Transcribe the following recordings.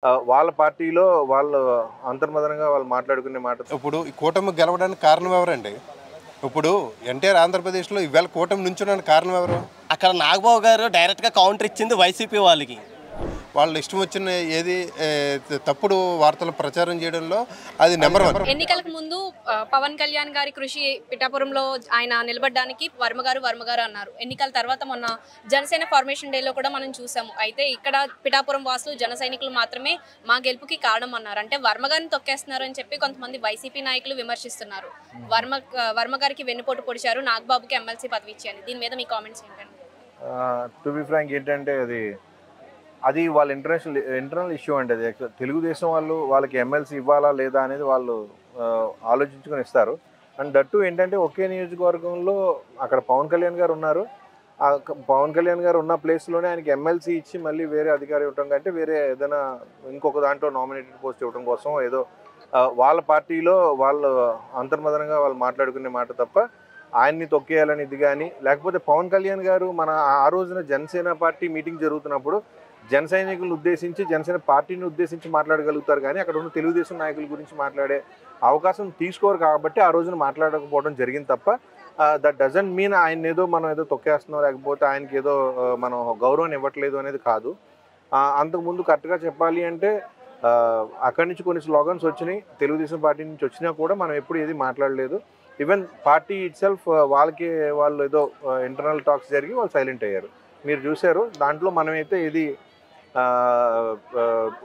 వాళ్ళ పార్టీలో వాళ్ళు అంతర్మదనంగా వాళ్ళు మాట్లాడుకునే మాట. ఇప్పుడు ఈ కూటమి గెలవడానికి కారణం ఎవరండి? ఇప్పుడు ఎన్టీఆర్ ఆంధ్రప్రదేశ్లో ఈవేళ కూటమి నుంచోడానికి కారణం ఎవరు? అక్కడ నాగబాబు గారు డైరెక్ట్గా కౌంటర్ ఇచ్చింది వైసీపీ వాళ్ళకి. వాళ్ళు ఇష్టం వచ్చిన ఏది తప్పుడు వార్తలు ప్రచారం చేయడంలో అది నెంబర్ 1. ఎన్నికలకు ముందు పవన్ కళ్యాణ్ గారి కృషి పిఠాపురంలో ఆయన నిలబడడానికి వర్మగారు అన్నారు. ఎన్నికల తర్వాత మొన్న జనసేన ఫార్మేషన్ డేలో కూడా మనం చూసాము. అయితే ఇక్కడ పిఠాపురం వాసులు జన సైనికులు మాత్రమే మా గెలుపుకి కారణం అన్నారు. అంటే వర్మగారిని తొక్కేస్తున్నారు అని చెప్పి కొంతమంది వైసీపీ నాయకులు విమర్శిస్తున్నారు. వర్మగారికి వెన్నుపోటు పొడిచారు, నాగబాబుకి ఎమ్మెల్సీ పదవి ఇచ్చారు. దీని మీద మీ కామెంట్స్ ఏంటండి? టు బి ఫ్రాంక్ ఏంటంటే అది వాళ్ళ ఇంటర్నల్ ఇష్యూ అండి. అది తెలుగుదేశం వాళ్ళకి ఎమ్మెల్సీ ఇవ్వాలా లేదా అనేది వాళ్ళు ఆలోచించుకొని ఇస్తారు. అండ్ దట్టు ఏంటంటే ఒకే నియోజకవర్గంలో అక్కడ పవన్ కళ్యాణ్ గారు ఉన్నారు. పవన్ కళ్యాణ్ గారు ఉన్న ప్లేస్లోనే ఆయనకి ఎమ్మెల్సీ ఇచ్చి మళ్ళీ వేరే అధికారి ఇవ్వటం కంటే వేరే ఏదైనా ఇంకొక దాంట్లో నామినేటెడ్ పోస్ట్ ఇవ్వడం కోసం ఏదో వాళ్ళ పార్టీలో వాళ్ళు అంతర్మదనంగా వాళ్ళు మాట్లాడుకునే మాట తప్ప ఆయన్ని తొక్కేయాలని ఇది కానీ, లేకపోతే పవన్ కళ్యాణ్ గారు ఆ రోజున జనసేన పార్టీ మీటింగ్ జరుగుతున్నప్పుడు జన సైనికులను ఉద్దేశించి జనసేన పార్టీని ఉద్దేశించి మాట్లాడగలుగుతారు కానీ అక్కడ ఉన్న తెలుగుదేశం నాయకుల గురించి మాట్లాడే అవకాశం తీసుకోరు. కాబట్టి ఆ రోజున మాట్లాడకపోవడం జరిగింది తప్ప దట్ డజంట్ మీన్ ఆయన ఏదో మనం ఏదో తొక్కేస్తున్నాం లేకపోతే ఆయనకి ఏదో మనం గౌరవం ఇవ్వట్లేదు అనేది కాదు. అంతకుముందు కరెక్ట్గా చెప్పాలి అంటే అక్కడి నుంచి కొన్ని స్లోగన్స్ వచ్చినాయి, తెలుగుదేశం పార్టీ నుంచి వచ్చినా కూడా మనం ఎప్పుడు ఏది మాట్లాడలేదు. ఈవెన్ పార్టీ ఇట్ సెల్ఫ్ వాళ్ళు ఏదో ఇంటర్నల్ టాక్స్ జరిగి వాళ్ళు సైలెంట్ అయ్యారు. మీరు చూశారు. దాంట్లో మనమైతే ఇది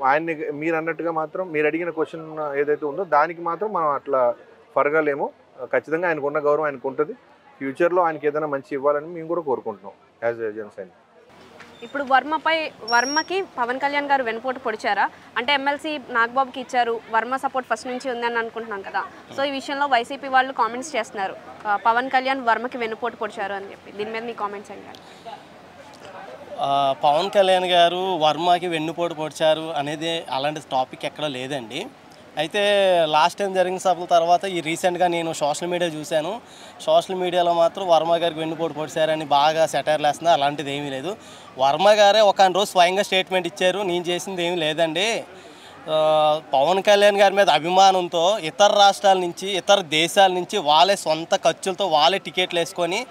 ఆయన్ని మీరు అన్నట్టుగా మాత్రం మీరు అడిగిన క్వశ్చన్ ఏదైతే ఉందో దానికి మాత్రం మనం అట్లా ఫరగలేము. ఖచ్చితంగా ఆయనకు ఉన్న గౌరవం ఆయనకు ఉంటుంది. ఫ్యూచర్లో ఆయనకి ఏదైనా మంచి ఇవ్వాలని మేము కూడా కోరుకుంటున్నాం యాజ్ ఏ జనసేన. ఇప్పుడు వర్మకి పవన్ కళ్యాణ్ గారు వెన్నుపోటు పొడిచారా? అంటే ఎమ్మెల్సీ నాగబాబుకి ఇచ్చారు, వర్మ సపోర్ట్ ఫస్ట్ నుంచి ఉందని అనుకుంటున్నాం కదా. సో ఈ విషయంలో వైసీపీ వాళ్ళు కామెంట్స్ చేస్తున్నారు, పవన్ కళ్యాణ్ వర్మకి వెన్నుపోటు పొడిచారు అని చెప్పి. దీని మీద మీ కామెంట్స్ ఏంటంటే? పవన్ కళ్యాణ్ గారు వర్మకి వెన్నుపోటు పొడిచారు అనేది అలాంటి టాపిక్ ఎక్కడ లేదండి. అయితే లాస్ట్ టైం జరిగిన సభల తర్వాత ఈ రీసెంట్గా నేను సోషల్ మీడియా చూశాను. సోషల్ మీడియాలో మాత్రం వర్మ గారికి వెన్నుపోటు పొడిచారని బాగా సెటైర్లు వేస్తున్నారు. అలాంటిది ఏమీ లేదు. వర్మ గారే ఒక రోజు స్వయంగా స్టేట్మెంట్ ఇచ్చారు, నేను చేసింది ఏమీ లేదండి. పవన్ కళ్యాణ్ గారి మీద అభిమానంతో ఇతర రాష్ట్రాల నుంచి ఇతర దేశాల నుంచి వాళ్ళే సొంత ఖర్చులతో వాళ్ళే టికెట్లు వేసుకొని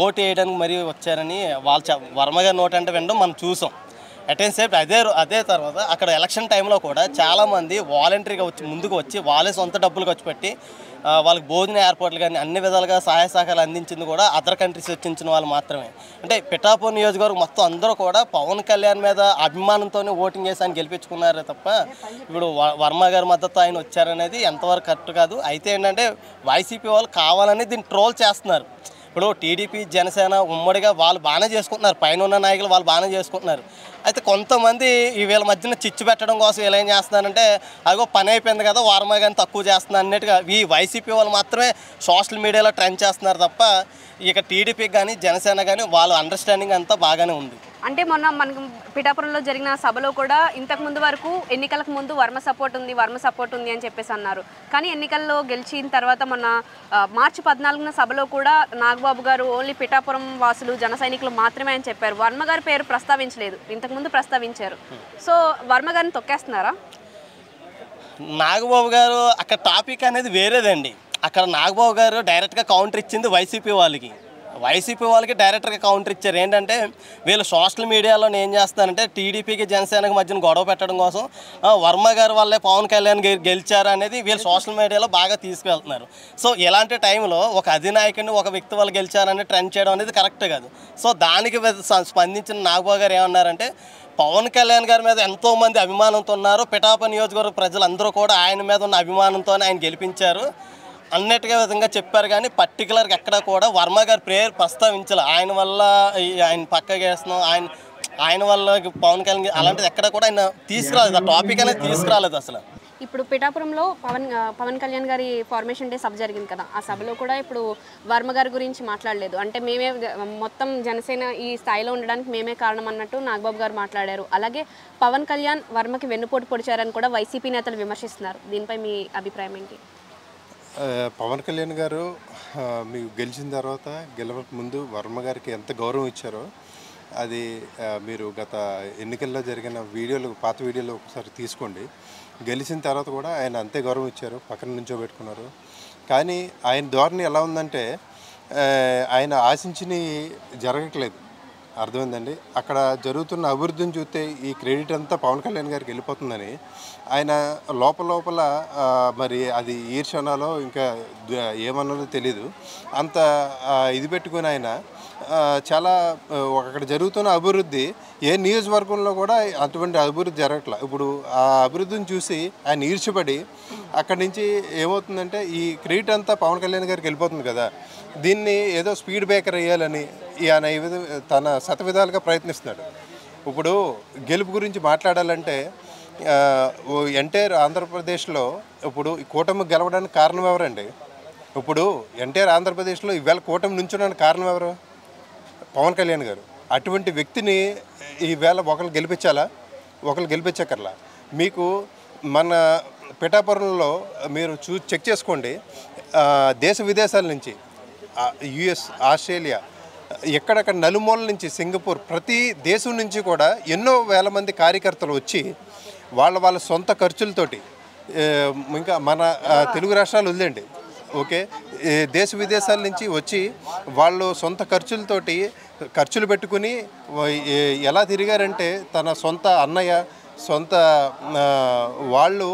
ఓటు వేయడానికి మరీ వచ్చారని వర్మ గారి నోట్ అంటే వినడం మనం చూసాం. అటెండ్ సేపు అదే తర్వాత అక్కడ ఎలక్షన్ టైంలో కూడా చాలామంది వాలంటరీగా ముందుకు వచ్చి వాళ్ళే సొంత డబ్బులు ఖర్చు పెట్టి వాళ్ళకి భోజన ఏర్పాట్లు కానీ అన్ని విధాలుగా సహాయ సహకారాలు అందించింది కూడా అదర్ కంట్రీస్ వచ్చిన వాళ్ళు మాత్రమే. అంటే పిఠాపురం నియోజకవర్గం మొత్తం అందరూ కూడా పవన్ కళ్యాణ్ మీద అభిమానంతోనే ఓటింగ్ చేసి ఆయన గెలిపించుకున్నారే తప్ప ఇప్పుడు వర్మ గారి మద్దతు ఆయన వచ్చారనేది ఎంతవరకు కరెక్ట్ కాదు. అయితే ఏంటంటే వైసీపీ వాళ్ళు కావాలని దీన్ని ట్రోల్ చేస్తున్నారు. ఇప్పుడు టీడీపీ జనసేన ఉమ్మడిగా వాళ్ళు బాగానే చేసుకుంటున్నారు, పైన ఉన్న నాయకులు వాళ్ళు బాగానే చేసుకుంటున్నారు. అయితే కొంతమంది ఈ వీళ్ళ మధ్యన చిచ్చు పెట్టడం కోసం వీళ్ళు ఏం చేస్తున్నారంటే అదిగో పని అయిపోయింది కదా వర్మ కానీ తక్కువ చేస్తున్నారు అన్నట్టుగా ఈ వైసీపీ వాళ్ళు మాత్రమే సోషల్ మీడియాలో ట్రెండ్ చేస్తున్నారు తప్ప ఇక టీడీపీకి కానీ జనసేన కానీ వాళ్ళ అండర్స్టాండింగ్ అంతా బాగానే ఉంది. అంటే మొన్న మనకు పిఠాపురంలో జరిగిన సభలో కూడా ఇంతకు ముందు వరకు ఎన్నికలకు ముందు వర్మ సపోర్ట్ ఉంది అని చెప్పేసి అన్నారు. కానీ ఎన్నికల్లో గెలిచిన తర్వాత మొన్న మార్చి 14న సభలో కూడా నాగబాబు గారు ఓన్లీ పిఠాపురం వాసులు జన సైనికులు మాత్రమే అని చెప్పారు. వర్మ గారి పేరు ప్రస్తావించలేదు, ఇంతకుముందు ప్రస్తావించారు. సో వర్మ గారిని తొక్కేస్తున్నారా? నాగబాబు గారు అక్కడ టాపిక్ అనేది వేరేదండి. అక్కడ నాగబాబు గారు డైరెక్ట్గా కౌంటర్ ఇచ్చింది వైసీపీ వాళ్ళకి డైరెక్ట్గా కౌంటర్ ఇచ్చారు. ఏంటంటే వీళ్ళు సోషల్ మీడియాలో ఏం చేస్తారంటే టీడీపీకి జనసేనకి మధ్యన గొడవ పెట్టడం కోసం వర్మ గారు వాళ్ళే పవన్ కళ్యాణ్ గెలిచారు అనేది వీళ్ళు సోషల్ మీడియాలో బాగా తీసుకువెళ్తున్నారు. సో ఇలాంటి టైంలో ఒక అధినాయకుడిని ఒక వ్యక్తి వాళ్ళు గెలిచారని ట్రెండ్ చేయడం అనేది కరెక్ట్ కాదు. సో దానికి స్పందించిన నాగబాబు గారు ఏమన్నారంటే పవన్ కళ్యాణ్ గారి మీద ఎంతోమంది అభిమానంతో ఉన్నారు, పిఠాపురం నియోజకవర్గ ప్రజలందరూ కూడా ఆయన మీద ఉన్న అభిమానంతోనే ఆయన గెలిపించారు అన్నట్టుగా విధంగా చెప్పారు. కానీ పర్టికులర్గా ఎక్కడ కూడా వర్మ గారి పేరు ప్రస్తావించాలి. ఆయన వల్ల ఆయన పక్కకి వేస్తున్నాం, ఆయన వల్ల పవన్ కళ్యాణ్ అలాంటిది ఎక్కడ కూడా ఆయన తీసుకురాలేదు, ఆ టాపిక్ అనేది తీసుకురాలేదు అసలు. ఇప్పుడు పిఠాపురంలో పవన్ కళ్యాణ్ గారి ఫార్మేషన్ డే సభ జరిగింది కదా, ఆ సభలో కూడా ఇప్పుడు వర్మ గారి గురించి మాట్లాడలేదు. అంటే మేమే మొత్తం జనసేన ఈ స్థాయిలో ఉండడానికి మేమే కారణం అన్నట్టు నాగబాబు గారు మాట్లాడారు. అలాగే పవన్ కళ్యాణ్ వర్మకి వెన్నుపోటు పొడిచారని కూడా వైసీపీ నేతలు విమర్శిస్తున్నారు. దీనిపై మీ అభిప్రాయం ఏంటి? పవన్ కళ్యాణ్ గారు మీకు గెలిచిన తర్వాత గెలవక ముందు వర్మ గారికి ఎంత గౌరవం ఇచ్చారో అది మీరు గత ఎన్నికల్లో జరిగిన వీడియోలు, పాత వీడియోలు ఒకసారి తీసుకోండి. గెలిచిన తర్వాత కూడా ఆయన అంతే గౌరవం ఇచ్చారు, పక్కన నుంచోబెట్టుకున్నారు. కానీ ఆయన ధోరణి ఎలా ఉందంటే ఆయన ఆశించినవి జరగట్లేదు. అర్థమైందండి. అక్కడ జరుగుతున్న అభివృద్ధిని చూస్తే ఈ క్రెడిట్ అంతా పవన్ కళ్యాణ్ గారికి వెళ్ళిపోతుందని ఆయన లోపల మరి అది ఈర్షనాలో ఇంకా ఏమన్నారో తెలీదు, అంత ఇది పెట్టుకుని ఆయన చాలా అక్కడ జరుగుతున్న అభివృద్ధి ఏ నియోజకవర్గంలో కూడా అటువంటి అభివృద్ధి జరగట్లా. ఇప్పుడు ఆ అభివృద్ధిని చూసి ఆయన ఈర్ష్యపడి అక్కడి నుంచి ఏమవుతుందంటే ఈ క్రెడిట్ అంతా పవన్ కళ్యాణ్ గారికి వెళ్ళిపోతుంది కదా, దీన్ని ఏదో స్పీడ్ బ్రేకర్ వేయాలని ఆయన తన శతవిధాలుగా ప్రయత్నిస్తున్నాడు. ఇప్పుడు గెలుపు గురించి మాట్లాడాలంటే ఎన్టీఆర్ ఆంధ్రప్రదేశ్లో ఇప్పుడు ఈ కూటమి గెలవడానికి కారణం ఎవరండి? ఇప్పుడు ఎన్టీఆర్ ఆంధ్రప్రదేశ్లో ఈవేళ కూటమి నుంచోడానికి కారణం ఎవరు? పవన్ కళ్యాణ్ గారు. అటువంటి వ్యక్తిని ఈవేళ ఒకరు గెలిపించాలా? ఒకరు గెలిపించక్కర్లా. మీకు మన పిఠాపురంలో మీరు చెక్ చేసుకోండి, దేశ విదేశాల నుంచి యుఎస్, ఆస్ట్రేలియా, ఎక్కడెక్కడ నలుమూల నుంచి, సింగపూర్, ప్రతి దేశం నుంచి కూడా ఎన్నో వేల మంది కార్యకర్తలు వచ్చి వాళ్ళ సొంత ఖర్చులతోటి, ఇంకా మన తెలుగు రాష్ట్రాలు వదిలేండి, ఓకే, దేశ విదేశాల నుంచి వచ్చి వాళ్ళు సొంత ఖర్చులు పెట్టుకుని ఎలా తిరిగారంటే తన సొంత అన్నయ్య, సొంత వాళ్ళు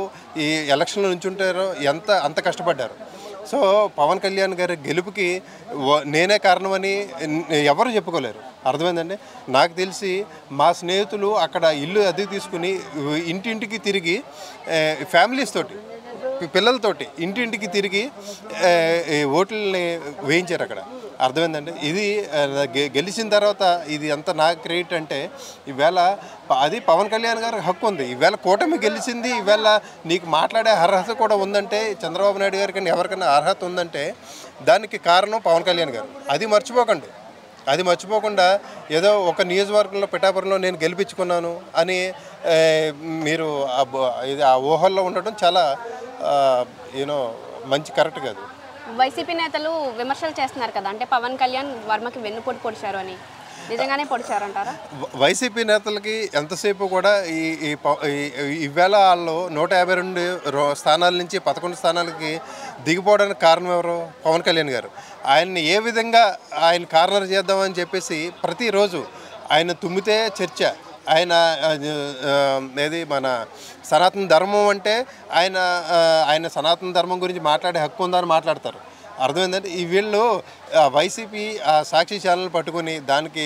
ఈ ఎలక్షన్లో నుంచుంటారో అంత కష్టపడ్డారు. సో పవన్ కళ్యాణ్ గారి గెలుపుకి నేనే కారణమని ఎవరు చెప్పుకోలేరు. అర్థమైందండి. నాకు తెలిసి మా స్నేహితులు అక్కడ ఇల్లు అద్దెకు తీసుకుని ఇంటింటికి తిరిగి ఫ్యామిలీస్ తోటి, పిల్లలతోటి ఇంటింటికి తిరిగి ఓట్లని వేయించారు అక్కడ. అర్థమైందండి. ఇది గెలిచిన తర్వాత ఇది ఎంత నా క్రెడిట్ అంటే ఈవేళ అది పవన్ కళ్యాణ్ గారికి హక్కు ఉంది. ఈవేళ కూటమి గెలిచింది, ఈవేళ నీకు మాట్లాడే అర్హత కూడా ఉందంటే, చంద్రబాబు నాయుడు గారికి ఎవరికైనా అర్హత ఉందంటే దానికి కారణం పవన్ కళ్యాణ్ గారు. అది మర్చిపోకుండా ఏదో ఒక నియోజకవర్గంలో పిఠాపురంలో నేను గెలిపించుకున్నాను అని మీరు ఆ ఊహల్లో ఉండటం చాలా మంచి కరెక్ట్ కాదు. వైసీపీ నేతలు విమర్శలు చేస్తున్నారు కదా, అంటే పవన్ కళ్యాణ్ వర్మకి వెన్నుపోటు పొడిచారు అని. నిజంగానే పొడిచారంటారా? వైసీపీ నేతలకి ఎంతసేపు కూడా ఈవేళ వాళ్ళు 152 స్థానాల నుంచి 11 స్థానాలకి దిగిపోవడానికి కారణం ఎవరు? పవన్ కళ్యాణ్ గారు. ఆయన్ని ఏ విధంగా ఆయన కార్నర్ చేద్దామని చెప్పేసి ప్రతిరోజు ఆయన తుమ్మితే చర్చ. ఏది మన సనాతన ధర్మం అంటే ఆయన సనాతన ధర్మం గురించి మాట్లాడే హక్కు ఉందని మాట్లాడతారు. అర్థమైందంటే ఈ వీళ్ళు వైసీపీ సాక్షి ఛానల్ పట్టుకుని దానికి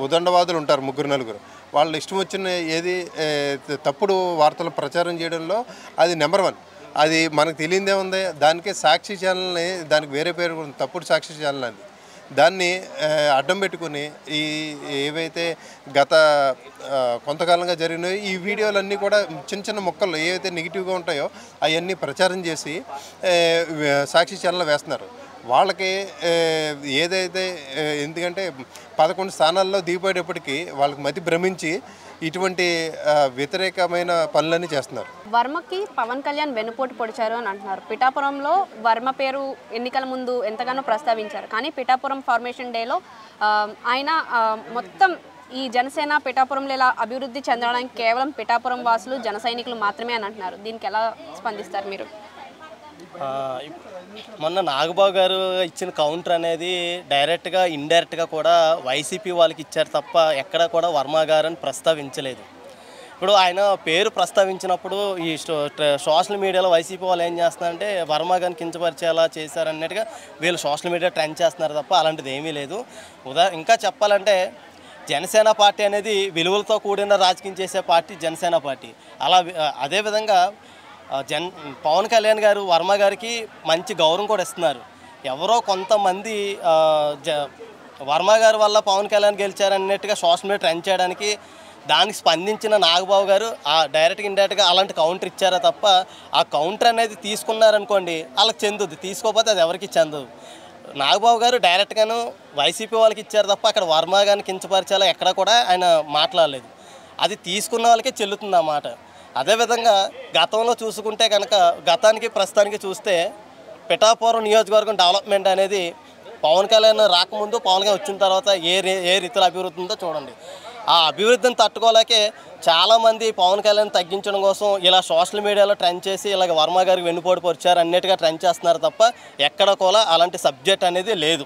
ఉదండవాదులు ఉంటారు, 3-4. వాళ్ళు ఇష్టం వచ్చిన ఏది తప్పుడు వార్తలు ప్రచారం చేయడంలో అది నెంబర్ 1. అది మనకు తెలియదే ఉంది. దానికే సాక్షి ఛానల్ని, దానికి వేరే పేరు తప్పుడు సాక్షి ఛానల్ అది. దాన్ని అడ్డం పెట్టుకుని ఏవైతే గత కొంతకాలంగా జరిగినాయో ఈ వీడియోలన్నీ కూడా చిన్న ముక్కలు ఏవైతే నెగిటివ్గా ఉంటాయో అవన్నీ ప్రచారం చేసి సాక్షి ఛానల్ వేస్తున్నారు. వాళ్ళకి ఏదైతే ఎందుకంటే 11 స్థానాల్లో దిగిపోయేటప్పటికీ వాళ్ళకి మతి భ్రమించి ఇటువంటి వ్యతిరేకమైన పనులన్నీ చేస్తున్నారు. వర్మకి పవన్ కళ్యాణ్ వెన్నుపోటు పొడిచారు అని అంటున్నారు. పిఠాపురంలో వర్మ పేరు ఎన్నికల ముందు ఎంతగానో ప్రస్తావించారు. కానీ పిఠాపురం ఫార్మేషన్ డేలో ఆయన మొత్తం ఈ జనసేన పిఠాపురంలో ఇలా అభివృద్ధి చెందడానికి కేవలం పిఠాపురం వాసులు, జన సైనికులు మాత్రమే అని అంటున్నారు. దీనికి ఎలా స్పందిస్తారు మీరు? మొన్న నాగబాబు గారు ఇచ్చిన కౌంటర్ అనేది డైరెక్ట్గా ఇండైరెక్ట్గా కూడా వైసీపీ వాళ్ళకి ఇచ్చారు తప్ప ఎక్కడ కూడా వర్మ గారని ప్రస్తావించలేదు. ఇప్పుడు ఆయన పేరు ప్రస్తావించినప్పుడు ఈ సోషల్ మీడియాలో వైసీపీ వాళ్ళు ఏం చేస్తున్నారంటే వర్మ గారిని కించపరిచేలా చేశారన్నట్టుగా వీళ్ళు సోషల్ మీడియా ట్రెండ్ చేస్తున్నారు తప్ప అలాంటిది ఏమీ లేదు. ఇంకా చెప్పాలంటే జనసేన పార్టీ అనేది విలువలతో కూడిన రాజకీయం చేసే పార్టీ జనసేన పార్టీ. అదేవిధంగా పవన్ కళ్యాణ్ గారు వర్మ గారికి మంచి గౌరవం కూడా ఇస్తున్నారు. ఎవరో కొంతమంది వర్మ గారి వల్ల పవన్ కళ్యాణ్ గెలిచారన్నట్టుగా సోషల్ మీడియా ట్రెండ్ చేయడానికి దానికి స్పందించిన నాగబాబు గారు డైరెక్ట్గా ఇండైరెక్ట్గా అలాంటి కౌంటర్ ఇచ్చారా తప్ప ఆ కౌంటర్ అనేది తీసుకున్నారనుకోండి వాళ్ళకి చెందుద్ది, తీసుకోకపోతే అది ఎవరికి చెందదు. నాగబాబు గారు డైరెక్ట్గాను వైసీపీ వాళ్ళకి ఇచ్చారు తప్ప అక్కడ వర్మ గారిని కించపరిచేలా ఎక్కడ కూడా ఆయన మాట్లాడలేదు. అది తీసుకున్న వాళ్ళకే చెల్లుతుంది ఆ మాట. అదేవిధంగా గతంలో చూసుకుంటే కనుక గతానికి ప్రస్తుతానికి చూస్తే పిఠాపురం నియోజకవర్గం డెవలప్మెంట్ అనేది పవన్ కళ్యాణ్ రాకముందు పవన్ కళ్యాణ్ వచ్చిన తర్వాత ఏ రీతిలో అభివృద్ధి ఉందో చూడండి. ఆ అభివృద్ధిని తట్టుకోలేకే చాలామంది పవన్ కళ్యాణ్ తగ్గించడం కోసం ఇలా సోషల్ మీడియాలో ట్రెండ్ చేసి ఇలాగ వర్మ గారికి వెన్నుపోటు పొడిచారు అన్నట్టుగా ట్రెండ్ చేస్తున్నారు తప్ప ఎక్కడ కూడా అలాంటి సబ్జెక్ట్ అనేది లేదు.